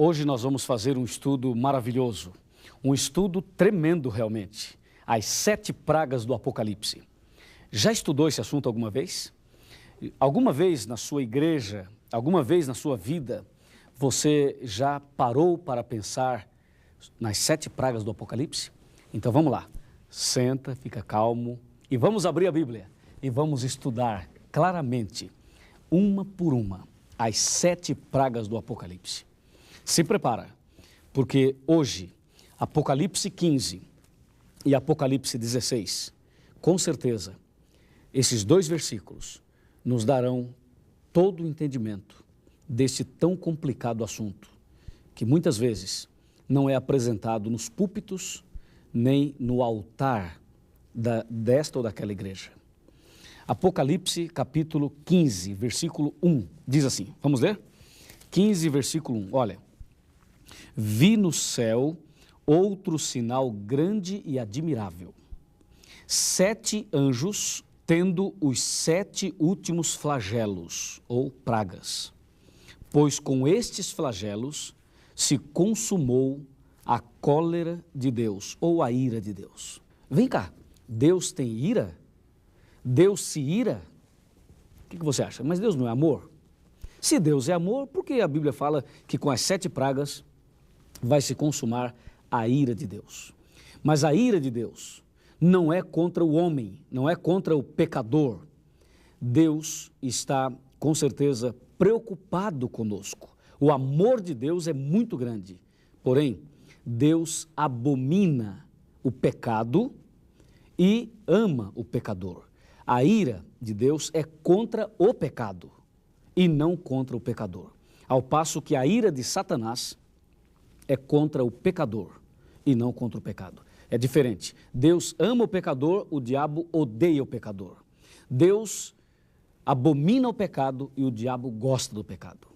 Hoje nós vamos fazer um estudo maravilhoso, um estudo tremendo realmente, as 7 pragas do Apocalipse. Já estudou esse assunto alguma vez? Alguma vez na sua igreja, alguma vez na sua vida, você já parou para pensar nas 7 pragas do Apocalipse? Então vamos lá, senta, fica calmo e vamos abrir a Bíblia e vamos estudar claramente, uma por uma, as 7 pragas do Apocalipse. Se prepara, porque hoje, Apocalipse 15 e Apocalipse 16, com certeza, esses 2 versículos nos darão todo o entendimento desse tão complicado assunto, que muitas vezes não é apresentado nos púlpitos, nem no altar desta ou daquela igreja. Apocalipse capítulo 15, versículo 1, diz assim, vamos ler? 15, versículo 1, olha. Vi no céu outro sinal grande e admirável. 7 anjos tendo os 7 últimos flagelos, ou pragas. Pois com estes flagelos se consumou a cólera de Deus, ou a ira de Deus. Vem cá, Deus tem ira? Deus se ira? O que você acha? Mas Deus não é amor? Se Deus é amor, por que a Bíblia fala que com as 7 pragas vai se consumar a ira de Deus? Mas a ira de Deus não é contra o homem, não é contra o pecador. Deus está, com certeza, preocupado conosco. O amor de Deus é muito grande. Porém, Deus abomina o pecado e ama o pecador. A ira de Deus é contra o pecado e não contra o pecador. Ao passo que a ira de Satanás é contra o pecador e não contra o pecado. É diferente. Deus ama o pecador, o diabo odeia o pecador. Deus abomina o pecado e o diabo gosta do pecado.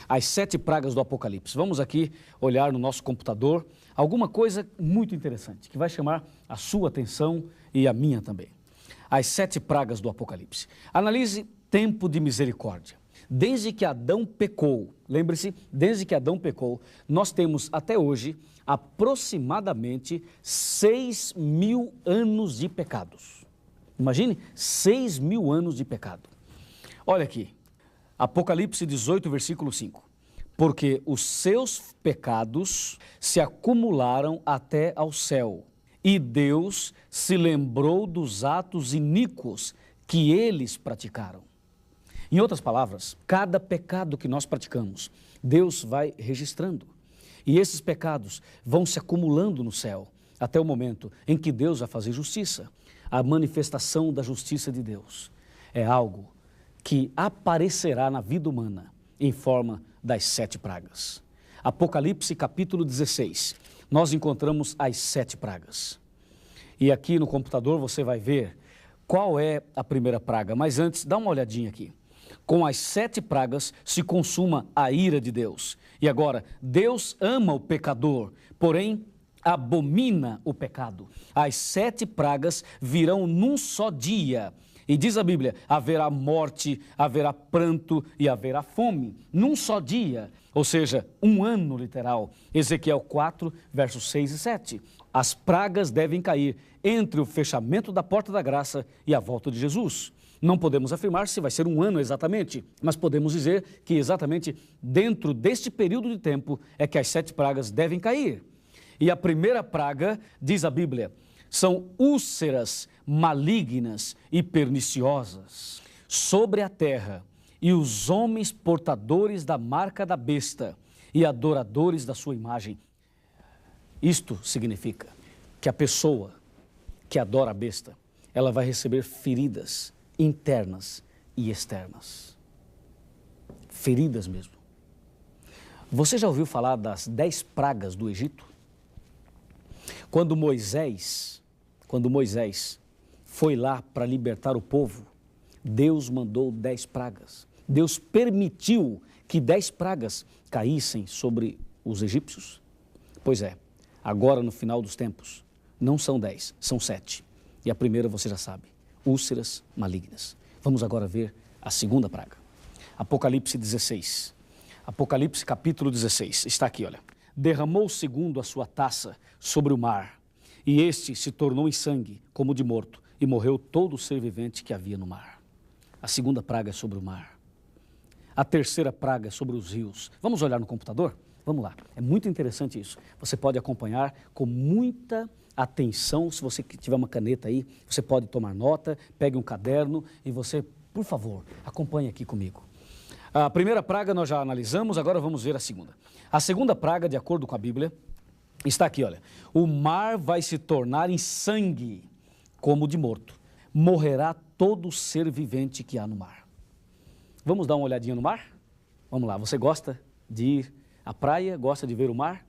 As 7 pragas do Apocalipse. Vamos aqui olhar no nosso computador alguma coisa muito interessante que vai chamar a sua atenção e a minha também. As 7 pragas do Apocalipse. Analise tempo de misericórdia. Desde que Adão pecou, lembre-se, desde que Adão pecou, nós temos até hoje aproximadamente 6.000 anos de pecados. Imagine, 6.000 anos de pecado. Olha aqui, Apocalipse 18, versículo 5. Porque os seus pecados se acumularam até ao céu, e Deus se lembrou dos atos iníquos que eles praticaram. Em outras palavras, cada pecado que nós praticamos, Deus vai registrando. E esses pecados vão se acumulando no céu, até o momento em que Deus vai fazer justiça. A manifestação da justiça de Deus é algo que aparecerá na vida humana em forma das 7 pragas. Apocalipse capítulo 16, nós encontramos as 7 pragas. E aqui no computador você vai ver qual é a primeira praga, mas antes dá uma olhadinha aqui. Com as 7 pragas se consuma a ira de Deus. E agora, Deus ama o pecador, porém abomina o pecado. As 7 pragas virão num só dia. E diz a Bíblia, haverá morte, haverá pranto e haverá fome. Num só dia, ou seja, um ano literal. Ezequiel 4, versos 6 e 7. As pragas devem cair entre o fechamento da porta da graça e a volta de Jesus. Não podemos afirmar se vai ser um ano exatamente, mas podemos dizer que exatamente dentro deste período de tempo é que as 7 pragas devem cair. E a primeira praga, diz a Bíblia, são úlceras malignas e perniciosas sobre a terra, e os homens portadores da marca da besta e adoradores da sua imagem. Isto significa que a pessoa que adora a besta, ela vai receber feridas internas e externas. Feridas mesmo. Você já ouviu falar das 10 pragas do Egito? Quando Moisés foi lá para libertar o povo, Deus mandou 10 pragas. Deus permitiu que 10 pragas caíssem sobre os egípcios? Pois é, agora no final dos tempos, não são 10, são 7. E a primeira você já sabe, úlceras malignas. Vamos agora ver a segunda praga. Apocalipse 16. Apocalipse capítulo 16, está aqui, olha. Derramou o segundo a sua taça sobre o mar, e este se tornou em sangue, como de morto, e morreu todo o ser vivente que havia no mar. A segunda praga é sobre o mar. A terceira praga é sobre os rios. Vamos olhar no computador? Vamos lá. É muito interessante isso. Você pode acompanhar com muita atenção. Se você tiver uma caneta aí, você pode tomar nota, pegue um caderno e você, por favor, acompanhe aqui comigo. A primeira praga nós já analisamos, agora vamos ver a segunda. A segunda praga, de acordo com a Bíblia, está aqui, olha. O mar vai se tornar em sangue, como de morto. Morrerá todo ser vivente que há no mar. Vamos dar uma olhadinha no mar? Vamos lá, você gosta de ir à praia, gosta de ver o mar?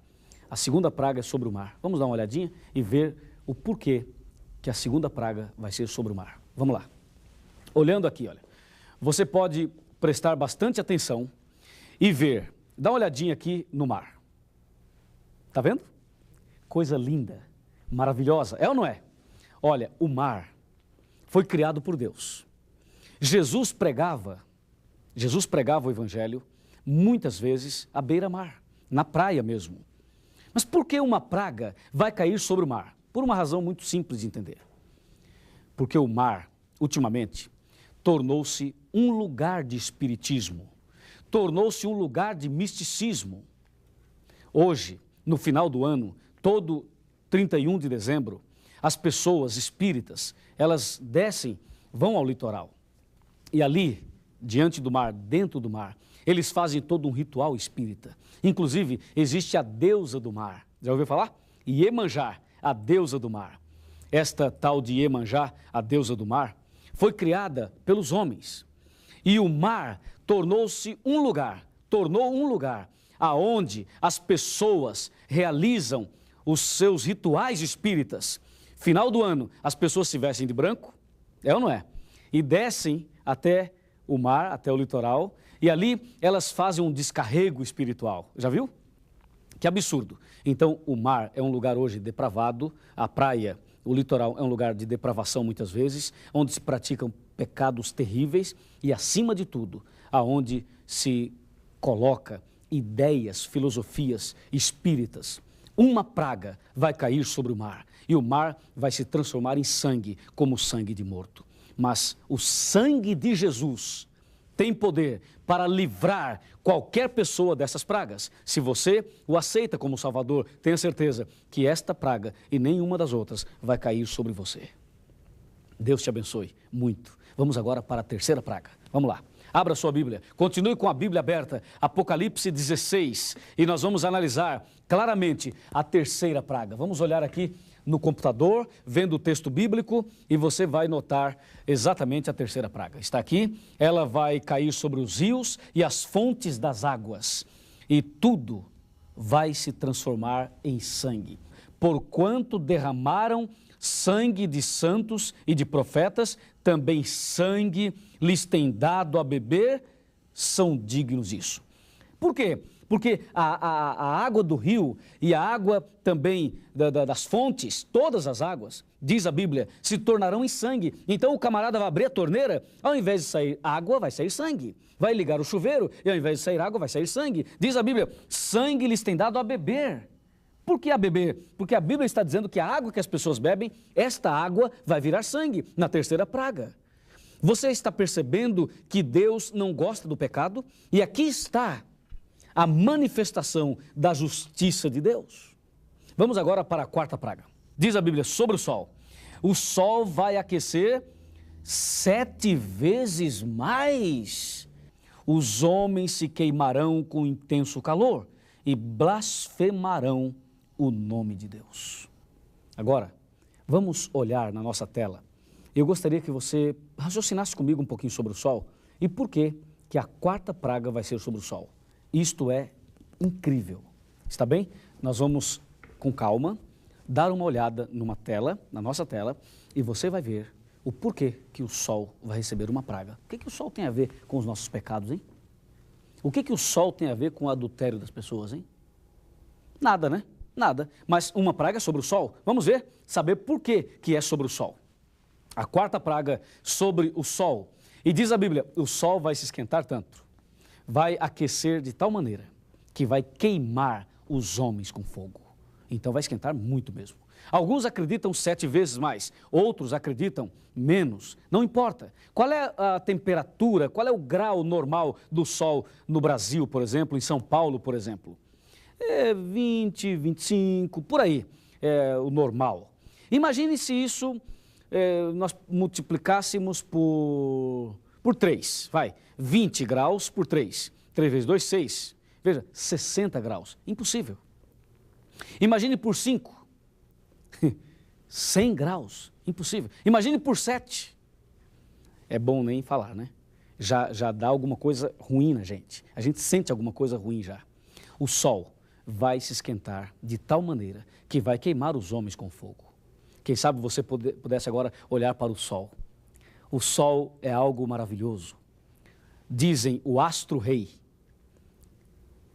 A segunda praga é sobre o mar. Vamos dar uma olhadinha e ver o porquê que a segunda praga vai ser sobre o mar. Vamos lá. Olhando aqui, olha, você pode prestar bastante atenção e ver, dá uma olhadinha aqui no mar. Tá vendo? Coisa linda, maravilhosa, é ou não é? Olha, o mar foi criado por Deus. Jesus pregava o evangelho muitas vezes à beira-mar, na praia mesmo. Mas por que uma praga vai cair sobre o mar? Por uma razão muito simples de entender. Porque o mar, ultimamente, tornou-se um lugar de espiritismo, tornou-se um lugar de misticismo. Hoje, no final do ano, todo 31 de dezembro, as pessoas espíritas, elas descem, vão ao litoral. E ali, diante do mar, dentro do mar, eles fazem todo um ritual espírita. Inclusive, existe a deusa do mar. Já ouviu falar? Iemanjá, a deusa do mar. Esta tal de Iemanjá, a deusa do mar, foi criada pelos homens. E o mar tornou um lugar aonde as pessoas realizam os seus rituais espíritas. Final do ano, as pessoas se vestem de branco, é ou não é? E descem até o mar, até o litoral, e ali elas fazem um descarrego espiritual. Já viu? Que absurdo. Então, o mar é um lugar hoje depravado, a praia, o litoral é um lugar de depravação muitas vezes, onde se praticam pecados terríveis e, acima de tudo, aonde se coloca ideias, filosofias espíritas. Uma praga vai cair sobre o mar e o mar vai se transformar em sangue, como sangue de morto. Mas o sangue de Jesus tem poder para livrar qualquer pessoa dessas pragas. Se você o aceita como Salvador, tenha certeza que esta praga e nenhuma das outras vai cair sobre você. Deus te abençoe muito. Vamos agora para a terceira praga. Vamos lá. Abra sua Bíblia, continue com a Bíblia aberta, Apocalipse 16, e nós vamos analisar claramente a terceira praga. Vamos olhar aqui no computador, vendo o texto bíblico, e você vai notar exatamente a terceira praga. Está aqui, ela vai cair sobre os rios e as fontes das águas, e tudo vai se transformar em sangue. Porquanto derramaram sangue de santos e de profetas, também sangue lhes tem dado a beber, são dignos disso. Por quê? Porque a água do rio e a água também das fontes, todas as águas, diz a Bíblia, se tornarão em sangue. Então o camarada vai abrir a torneira, ao invés de sair água, vai sair sangue. Vai ligar o chuveiro e ao invés de sair água, vai sair sangue. Diz a Bíblia, sangue lhes tem dado a beber. Por que a beber? Porque a Bíblia está dizendo que a água que as pessoas bebem, esta água vai virar sangue, na terceira praga. Você está percebendo que Deus não gosta do pecado? E aqui está a manifestação da justiça de Deus. Vamos agora para a quarta praga. Diz a Bíblia sobre o sol. O sol vai aquecer 7 vezes mais. Os homens se queimarão com intenso calor e blasfemarão o nome de Deus. Agora, vamos olhar na nossa tela. Eu gostaria que você raciocinasse comigo um pouquinho sobre o sol e por que a quarta praga vai ser sobre o sol. Isto é incrível, está bem? Nós vamos, com calma, dar uma olhada numa tela, na nossa tela, e você vai ver o porquê que o sol vai receber uma praga. O que o sol tem a ver com os nossos pecados, hein? O que o sol tem a ver com o adultério das pessoas, hein? Nada, né? Nada. Mas uma praga sobre o sol, vamos ver, saber por que é sobre o sol. A quarta praga sobre o sol. E diz a Bíblia, o sol vai se esquentar tanto, vai aquecer de tal maneira que vai queimar os homens com fogo. Então vai esquentar muito mesmo. Alguns acreditam 7 vezes mais, outros acreditam menos. Não importa. Qual é a temperatura, qual é o grau normal do sol no Brasil, por exemplo, em São Paulo, por exemplo? 20, 25, por aí é o normal. Imagine se isso nós multiplicássemos por 3, vai, 20 graus por 3. 3 vezes 2, 6. Veja, 60 graus. Impossível. Imagine por 5. 100 graus. Impossível. Imagine por 7. É bom nem falar, né? Já dá alguma coisa ruim na gente. A gente sente alguma coisa ruim já. O sol vai se esquentar de tal maneira que vai queimar os homens com fogo. Quem sabe você pudesse agora olhar para o sol. O sol é algo maravilhoso. Dizem o astro-rei.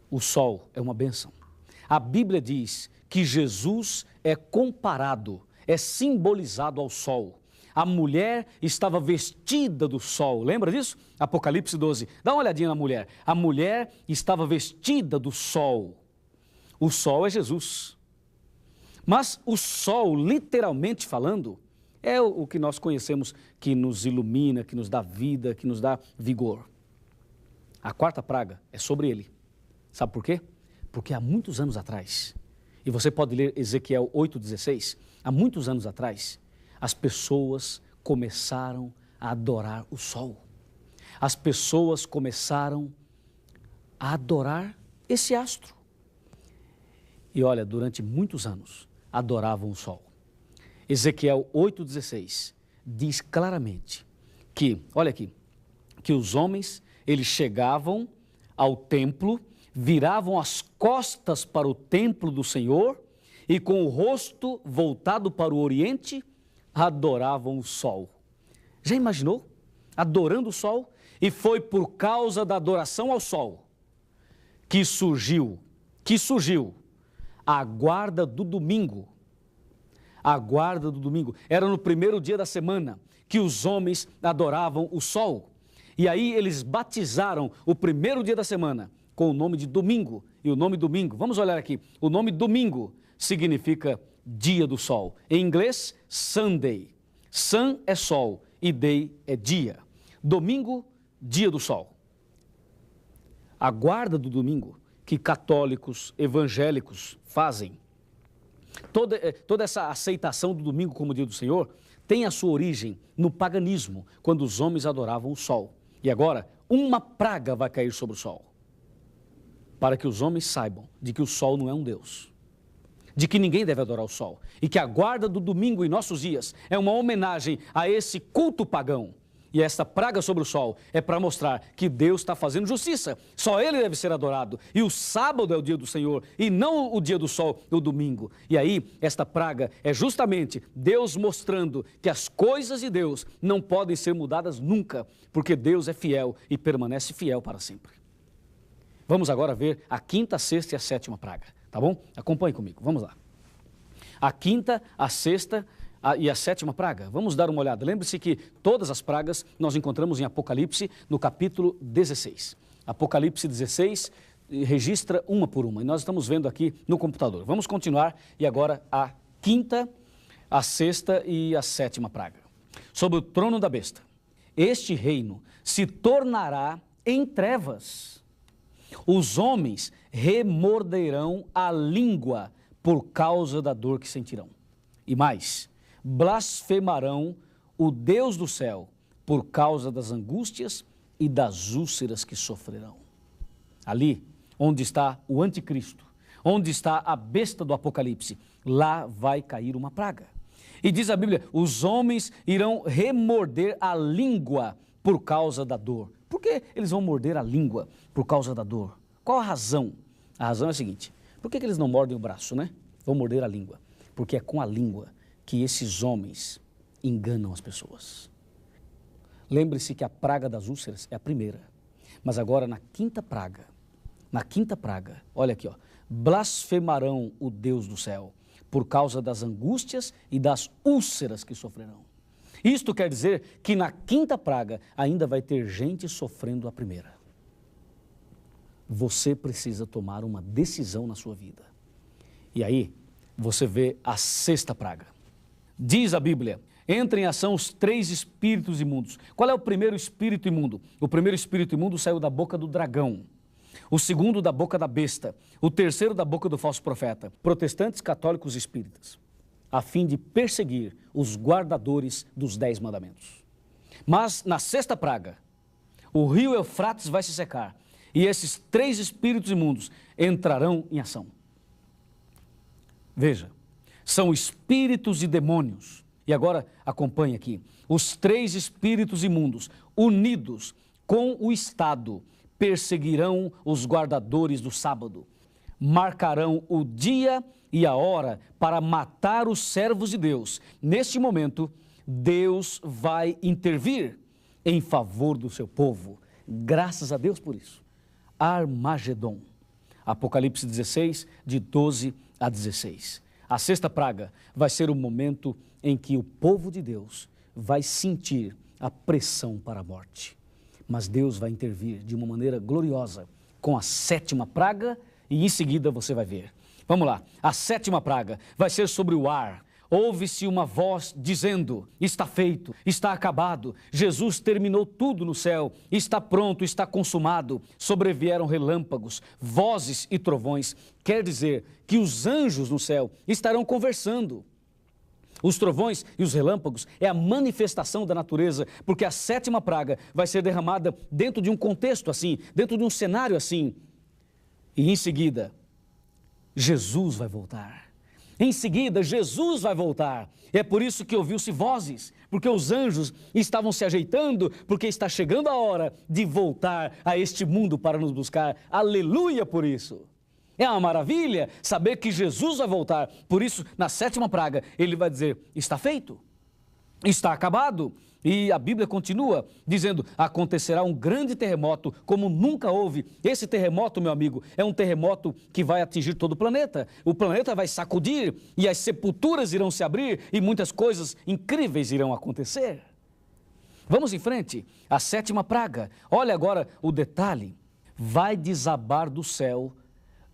O sol é uma bênção. A Bíblia diz que Jesus é comparado, é simbolizado ao sol. A mulher estava vestida do sol, lembra disso? Apocalipse 12. Dá uma olhadinha na mulher. A mulher estava vestida do sol. O sol é Jesus. Mas o sol, literalmente falando, é o que nós conhecemos que nos ilumina, que nos dá vida, que nos dá vigor. A 4ª praga é sobre ele. Sabe por quê? Porque há muitos anos atrás, e você pode ler Ezequiel 8,16, há muitos anos atrás, as pessoas começaram a adorar o sol. As pessoas começaram a adorar esse astro. E olha, durante muitos anos, adoravam o sol. Ezequiel 8,16 diz claramente que, olha aqui, que os homens, eles chegavam ao templo, viravam as costas para o templo do Senhor e com o rosto voltado para o oriente, adoravam o sol. Já imaginou? Adorando o sol? E foi por causa da adoração ao sol que surgiu a guarda do domingo. A guarda do domingo. Era no primeiro dia da semana que os homens adoravam o sol. E aí eles batizaram o primeiro dia da semana com o nome de domingo. E o nome domingo, vamos olhar aqui, o nome domingo significa dia do sol. Em inglês, Sunday. Sun é sol e day é dia. Domingo, dia do sol. A guarda do domingo que católicos, evangélicos fazem, toda essa aceitação do domingo como dia do Senhor, tem a sua origem no paganismo, quando os homens adoravam o sol. E agora, uma praga vai cair sobre o sol, para que os homens saibam de que o sol não é um Deus, de que ninguém deve adorar o sol, e que a guarda do domingo em nossos dias é uma homenagem a esse culto pagão. E esta praga sobre o sol é para mostrar que Deus está fazendo justiça. Só Ele deve ser adorado. E o sábado é o dia do Senhor e não o dia do sol, o domingo. E aí, esta praga é justamente Deus mostrando que as coisas de Deus não podem ser mudadas nunca, porque Deus é fiel e permanece fiel para sempre. Vamos agora ver a 5ª, a 6ª e a 7ª praga, tá bom? Acompanhe comigo, vamos lá. A 5ª, a 6ª e a 7ª praga. Vamos dar uma olhada. Lembre-se que todas as pragas nós encontramos em Apocalipse, no capítulo 16. Apocalipse 16 registra uma por uma. E nós estamos vendo aqui no computador. Vamos continuar e agora a 5ª, a 6ª e a 7ª praga. Sobre o trono da besta. Este reino se tornará em trevas. Os homens remorderão a língua por causa da dor que sentirão. E mais, blasfemarão o Deus do céu por causa das angústias e das úlceras que sofrerão. Ali, onde está o anticristo, onde está a besta do Apocalipse, lá vai cair uma praga. E diz a Bíblia, os homens irão remorder a língua por causa da dor. Por que eles vão morder a língua por causa da dor? Qual a razão? A razão é a seguinte, por que eles não mordem o braço, né? Vão morder a língua. Porque é com a língua que esses homens enganam as pessoas. Lembre-se que a praga das úlceras é a primeira. Mas agora na 5ª praga, olha aqui, ó, blasfemarão o Deus do céu por causa das angústias e das úlceras que sofrerão. Isto quer dizer que na 5ª praga ainda vai ter gente sofrendo a primeira. você precisa tomar uma decisão na sua vida. E aí, você vê a sexta praga. Diz a Bíblia, entra em ação os 3 espíritos imundos. Qual é o primeiro espírito imundo? O primeiro espírito imundo saiu da boca do dragão. O segundo da boca da besta. O terceiro da boca do falso profeta. Protestantes, católicos e espíritas. A fim de perseguir os guardadores dos 10 mandamentos. Mas na sexta praga, o rio Eufrates vai se secar. E esses 3 espíritos imundos entrarão em ação. Veja, são espíritos e demônios. E agora acompanhe aqui. Os 3 espíritos imundos, unidos com o Estado, perseguirão os guardadores do sábado. Marcarão o dia e a hora para matar os servos de Deus. Neste momento, Deus vai intervir em favor do seu povo. Graças a Deus por isso. Armagedon. Apocalipse 16, de 12 a 16. A sexta praga vai ser o momento em que o povo de Deus vai sentir a pressão para a morte. Mas Deus vai intervir de uma maneira gloriosa com a sétima praga e em seguida você vai ver. Vamos lá, a sétima praga vai ser sobre o ar. Ouve-se uma voz dizendo, está feito, está acabado, Jesus terminou tudo no céu, está pronto, está consumado. Sobrevieram relâmpagos, vozes e trovões. Quer dizer que os anjos no céu estarão conversando. Os trovões e os relâmpagos é a manifestação da natureza, porque a sétima praga vai ser derramada dentro de um contexto assim, dentro de um cenário assim. E em seguida, Jesus vai voltar. Em seguida, Jesus vai voltar. É por isso que ouviu-se vozes, porque os anjos estavam se ajeitando, porque está chegando a hora de voltar a este mundo para nos buscar. Aleluia por isso. É uma maravilha saber que Jesus vai voltar. Por isso, na sétima praga, ele vai dizer, está feito, está acabado. E a Bíblia continua dizendo, acontecerá um grande terremoto como nunca houve. Esse terremoto, meu amigo, é um terremoto que vai atingir todo o planeta. O planeta vai sacudir e as sepulturas irão se abrir e muitas coisas incríveis irão acontecer. Vamos em frente, a sétima praga. Olha agora o detalhe. Vai desabar do céu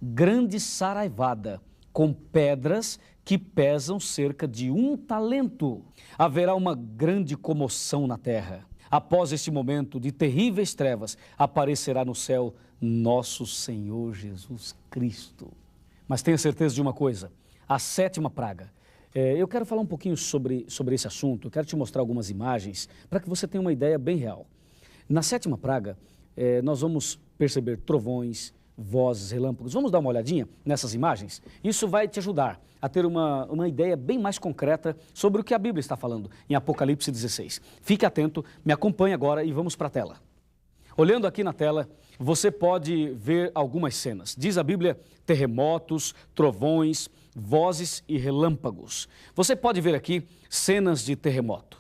grande saraivada com pedras que pesam cerca de 1 talento. Haverá uma grande comoção na terra. Após este momento de terríveis trevas, aparecerá no céu nosso Senhor Jesus Cristo. Mas tenha certeza de uma coisa, a sétima praga. Eu quero falar um pouquinho sobre esse assunto, eu quero te mostrar algumas imagens para que você tenha uma ideia bem real. Na sétima praga, nós vamos perceber trovões, vozes, relâmpagos. Vamos dar uma olhadinha nessas imagens? Isso vai te ajudar a ter uma ideia bem mais concreta sobre o que a Bíblia está falando em Apocalipse 16. Fique atento, me acompanhe agora e vamos para a tela. Olhando aqui na tela, você pode ver algumas cenas. Diz a Bíblia, terremotos, trovões, vozes e relâmpagos. Você pode ver aqui cenas de terremoto.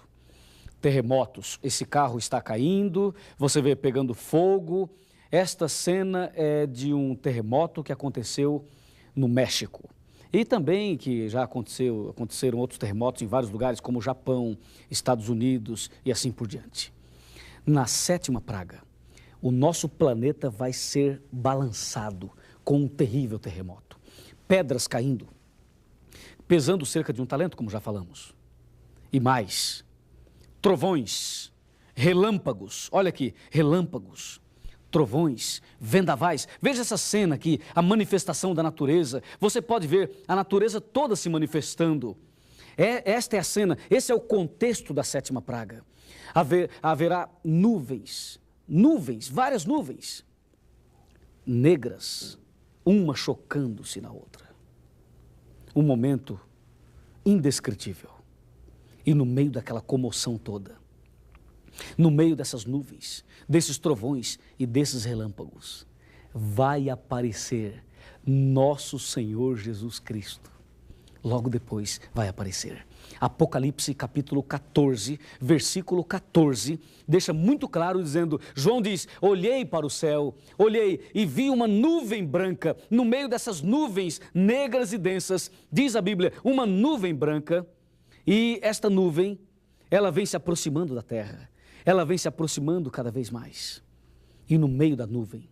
Terremotos, esse carro está caindo, você vê pegando fogo. Esta cena é de um terremoto que aconteceu no México. E também que já aconteceram outros terremotos em vários lugares, como o Japão, Estados Unidos e assim por diante. Na sétima praga, o nosso planeta vai ser balançado com um terrível terremoto. Pedras caindo, pesando cerca de 1 talento, como já falamos. E mais, trovões, relâmpagos, olha aqui, relâmpagos. Trovões, vendavais. Veja essa cena aqui, a manifestação da natureza. Você pode ver a natureza toda se manifestando. Esta é a cena, esse é o contexto da sétima praga. Haverá nuvens, várias nuvens, negras, uma chocando-se na outra. Um momento indescritível. E no meio daquela comoção toda, no meio dessas nuvens, desses trovões e desses relâmpagos, vai aparecer nosso Senhor Jesus Cristo. Logo depois vai aparecer. Apocalipse capítulo 14, versículo 14, deixa muito claro dizendo, João diz, olhei para o céu, olhei e vi uma nuvem branca, no meio dessas nuvens negras e densas, diz a Bíblia, uma nuvem branca, e esta nuvem, ela vem se aproximando da terra. Ela vem se aproximando cada vez mais. E no meio da nuvem,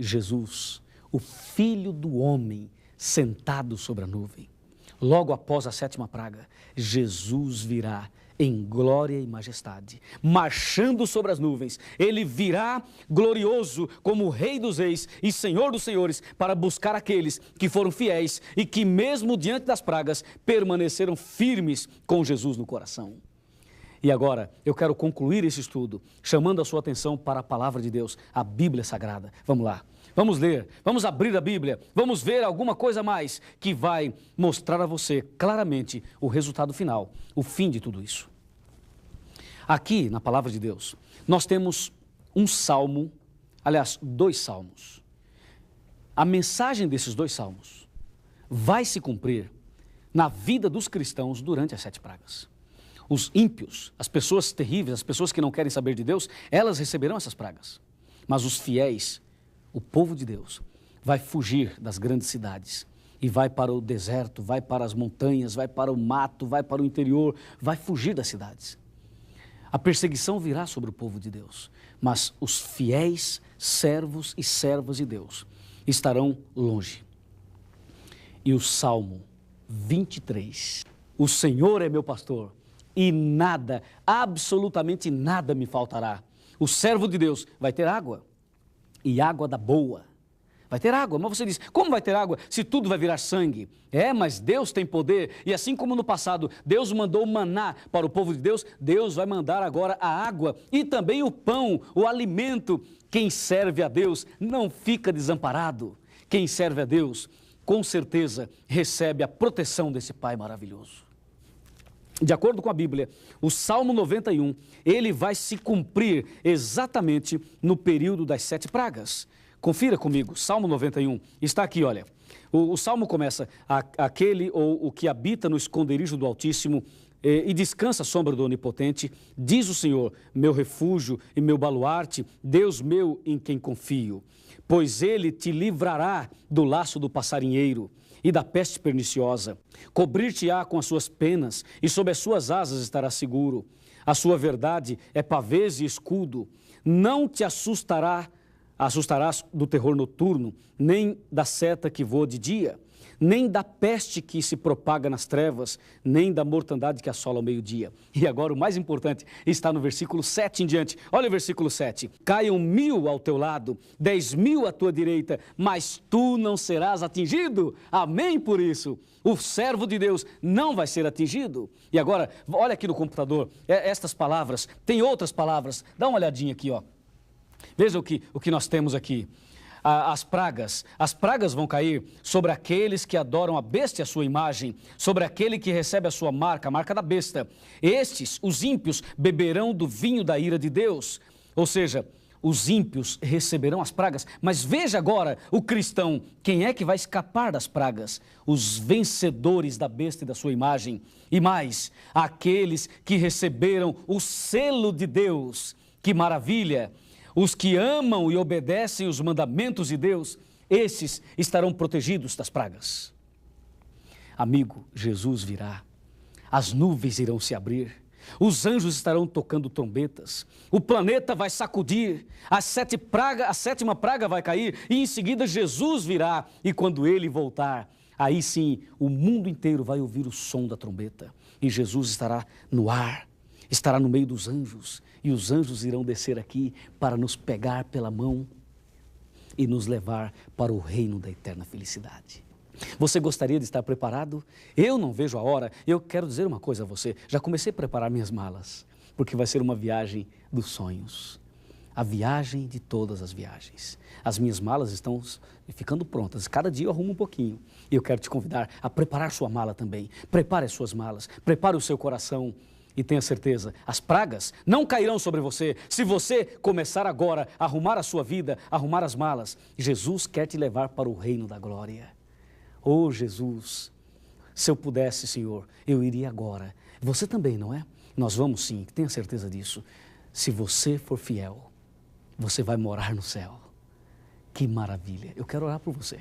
Jesus, o Filho do Homem, sentado sobre a nuvem. Logo após a 7ª praga, Jesus virá em glória e majestade, marchando sobre as nuvens. Ele virá glorioso como o Rei dos Reis e Senhor dos Senhores para buscar aqueles que foram fiéis e que mesmo diante das pragas permaneceram firmes com Jesus no coração. E agora eu quero concluir esse estudo chamando a sua atenção para a palavra de Deus, a Bíblia Sagrada. Vamos lá. Vamos ler, vamos abrir a Bíblia, vamos ver alguma coisa mais que vai mostrar a você claramente o resultado final, o fim de tudo isso. Aqui na palavra de Deus, nós temos um salmo, aliás, 2 salmos. A mensagem desses 2 salmos vai se cumprir na vida dos cristãos durante as 7 pragas. Os ímpios, as pessoas terríveis, as pessoas que não querem saber de Deus, elas receberão essas pragas. Mas os fiéis, o povo de Deus, vai fugir das grandes cidades e vai para o deserto, vai para as montanhas, vai para o mato, vai para o interior, vai fugir das cidades. A perseguição virá sobre o povo de Deus, mas os fiéis servos e servas de Deus estarão longe. E o Salmo 23, o Senhor é meu pastor e nada, absolutamente nada me faltará. O servo de Deus vai ter água. E água da boa. Vai ter água, mas você diz, como vai ter água se tudo vai virar sangue? Mas Deus tem poder, e assim como no passado Deus mandou maná para o povo de Deus, Deus vai mandar agora a água e também o pão, o alimento. Quem serve a Deus não fica desamparado. Quem serve a Deus, com certeza, recebe a proteção desse Pai maravilhoso. De acordo com a Bíblia, o Salmo 91, ele vai se cumprir exatamente no período das 7 pragas. Confira comigo, Salmo 91, está aqui, olha. O Salmo começa, aquele ou o que habita no esconderijo do Altíssimo e descansa à sombra do Onipotente, diz o Senhor, meu refúgio e meu baluarte, Deus meu em quem confio. Pois ele te livrará do laço do passarinheiro e da peste perniciosa. Cobrir-te-á com as suas penas, e sob as suas asas estarás seguro. A sua verdade é pavês e escudo. Não te assustarás do terror noturno, nem da seta que voa de dia, nem da peste que se propaga nas trevas, nem da mortandade que assola ao meio-dia. E agora o mais importante está no versículo 7 em diante. Olha o versículo 7. Caiam 1000 ao teu lado, 10.000 à tua direita, mas tu não serás atingido. Amém por isso. O servo de Deus não vai ser atingido. E agora, olha aqui no computador, estas palavras, tem outras palavras. Dá uma olhadinha aqui, ó. Veja o que nós temos aqui. As pragas vão cair sobre aqueles que adoram a besta e a sua imagem, sobre aquele que recebe a sua marca, a marca da besta. Estes, os ímpios, beberão do vinho da ira de Deus. Ou seja, os ímpios receberão as pragas. Mas veja agora o cristão, quem é que vai escapar das pragas? Os vencedores da besta e da sua imagem. E mais, aqueles que receberam o selo de Deus. Que maravilha! Os que amam e obedecem os mandamentos de Deus, esses estarão protegidos das pragas. Amigo, Jesus virá, as nuvens irão se abrir, os anjos estarão tocando trombetas, o planeta vai sacudir, a 7ª praga vai cair e em seguida Jesus virá e quando ele voltar, aí sim o mundo inteiro vai ouvir o som da trombeta e Jesus estará no ar, estará no meio dos anjos. E os anjos irão descer aqui para nos pegar pela mão e nos levar para o reino da eterna felicidade. Você gostaria de estar preparado? Eu não vejo a hora. Eu quero dizer uma coisa a você. Já comecei a preparar minhas malas, porque vai ser uma viagem dos sonhos. A viagem de todas as viagens. As minhas malas estão ficando prontas. Cada dia eu arrumo um pouquinho. E eu quero te convidar a preparar sua mala também. Prepare as suas malas. Prepare o seu coração. E tenha certeza, as pragas não cairão sobre você se você começar agora a arrumar a sua vida, arrumar as malas. Jesus quer te levar para o reino da glória. Oh Jesus, se eu pudesse, Senhor, eu iria agora. Você também, não é? Nós vamos sim, tenha certeza disso. Se você for fiel, você vai morar no céu. Que maravilha, eu quero orar por você.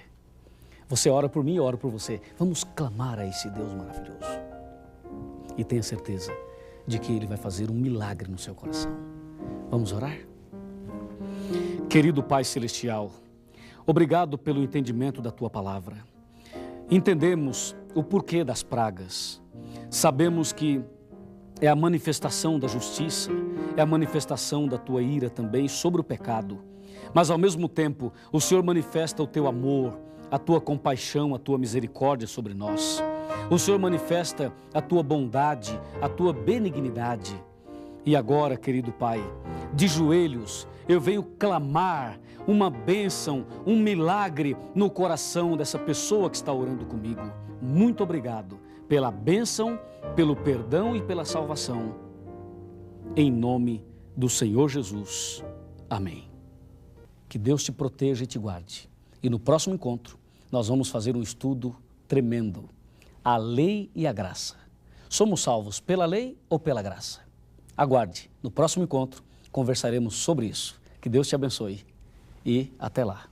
Você ora por mim, eu oro por você. Vamos clamar a esse Deus maravilhoso. E tenha certeza de que Ele vai fazer um milagre no seu coração. Vamos orar? Querido Pai Celestial, Obrigado pelo entendimento da tua palavra. Entendemos o porquê das pragas. Sabemos que é a manifestação da justiça, é a manifestação da tua ira também sobre o pecado. Mas ao mesmo tempo, o Senhor manifesta o teu amor, a tua compaixão, a tua misericórdia sobre nós. O Senhor manifesta a tua bondade, a tua benignidade. E agora, querido Pai, de joelhos, eu venho clamar uma bênção, um milagre no coração dessa pessoa que está orando comigo. Muito obrigado pela bênção, pelo perdão e pela salvação. Em nome do Senhor Jesus. Amém. Que Deus te proteja e te guarde. E no próximo encontro, nós vamos fazer um estudo tremendo. A lei e a graça. Somos salvos pela lei ou pela graça? Aguarde. No próximo encontro, conversaremos sobre isso. Que Deus te abençoe. E até lá.